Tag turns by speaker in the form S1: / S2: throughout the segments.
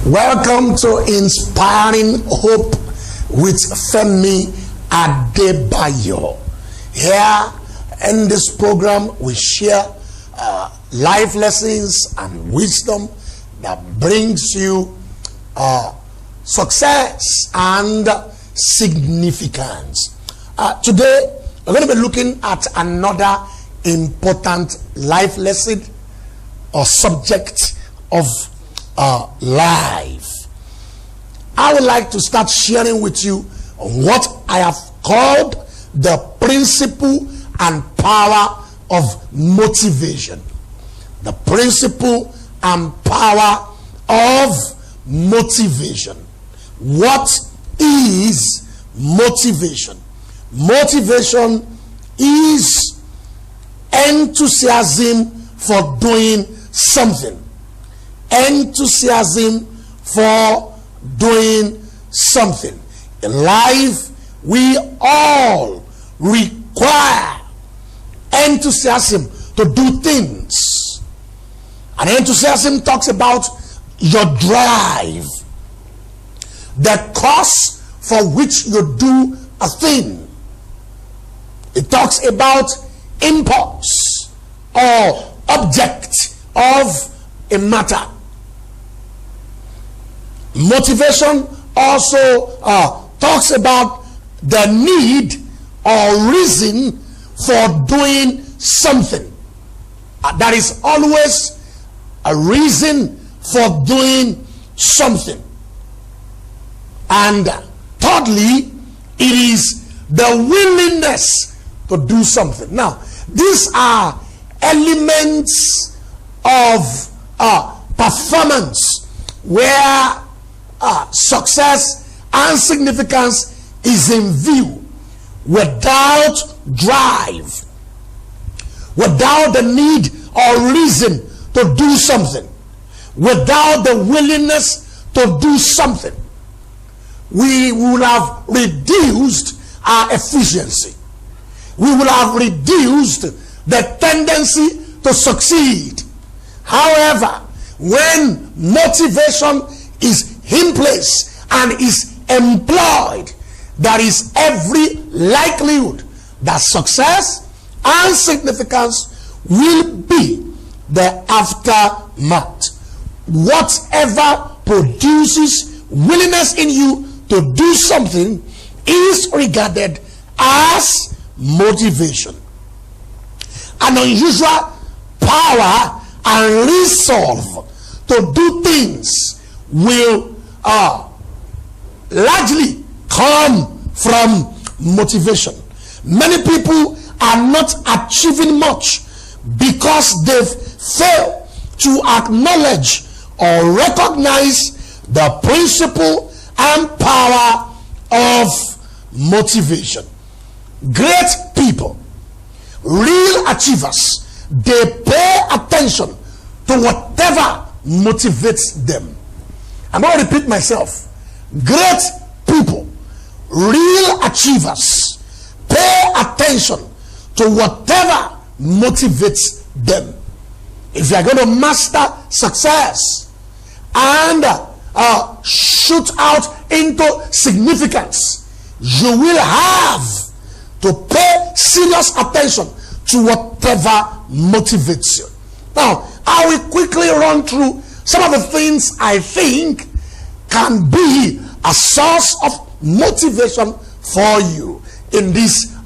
S1: Welcome to Inspiring Hope with Femi Adebayo. Here in this program, we share life lessons and wisdom that brings you success and significance. Today, we're going to be looking at another important life lesson or subject of life. I would like to start sharing with you what I have called the principle and power of motivation. The principle and power of motivation. What is motivation? Motivation is enthusiasm for doing something. Enthusiasm for doing something. In life, we all require enthusiasm to do things. And enthusiasm talks about your drive, the cause for which you do a thing. It talks about impulse or object of a matter. Motivation also talks about the need or reason for doing something. There is always a reason for doing something. And thirdly, it is the willingness to do something. Now, these are elements of performance where success and significance is in view. Without drive, without the need or reason to do something, without the willingness to do something, we will have reduced our efficiency. We will have reduced the tendency to succeed. However, when motivation is in place and is employed, there is every likelihood that success and significance will be the aftermath. Whatever produces willingness in you to do something is regarded as motivation. An unusual power and resolve to do things will largely come from motivation. Many people are not achieving much because they've failed to acknowledge or recognize the principle and power of motivation. Great people, real achievers, they pay attention to whatever motivates them. I'm going to repeat myself. Great people, real achievers, pay attention to whatever motivates them. If you are going to master success and shoot out into significance, you will have to pay serious attention to whatever motivates you. Now, I will quickly run through some of the things I think can be a source of motivation for you in this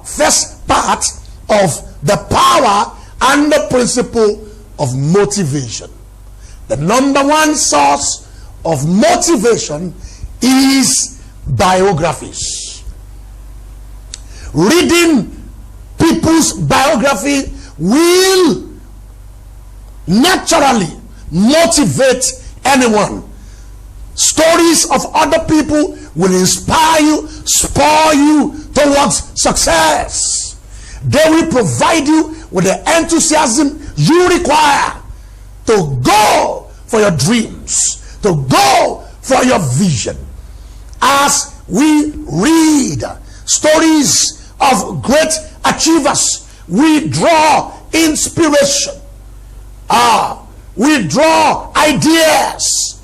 S1: first part of the power and the principle of motivation. The number one source of motivation is biographies. Reading people's biography will naturally motivate anyone. Stories of other people will inspire you, spur you towards success. They will provide you with the enthusiasm you require to go for your dreams, to go for your vision. As we read stories of great achievers, we draw inspiration. We draw ideas.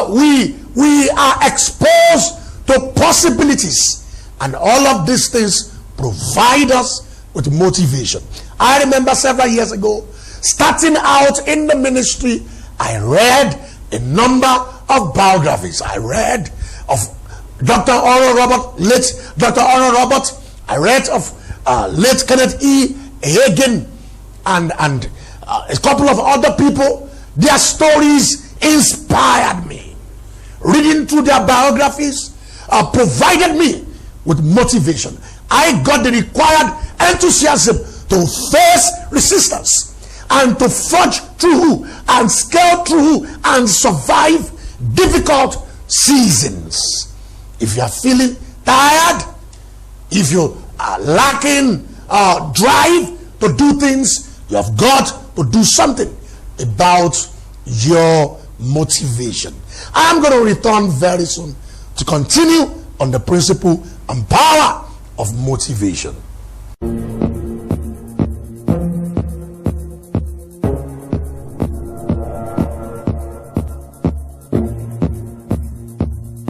S1: we are exposed to possibilities, and all of these things provide us with motivation. I remember several years ago, starting out in the ministry, I read a number of biographies. I read of Dr. Oral Roberts, late Dr. Oral Roberts. I read of late Kenneth E. Hagin and a couple of other people. Their stories inspired me. Reading through their biographies provided me with motivation. I got the required enthusiasm to face resistance and to forge through and scale through and survive difficult seasons. If you are feeling tired, if you are lacking drive to do things, you have got to do something about your motivation. I'm going to return very soon to continue on the principle and power of motivation.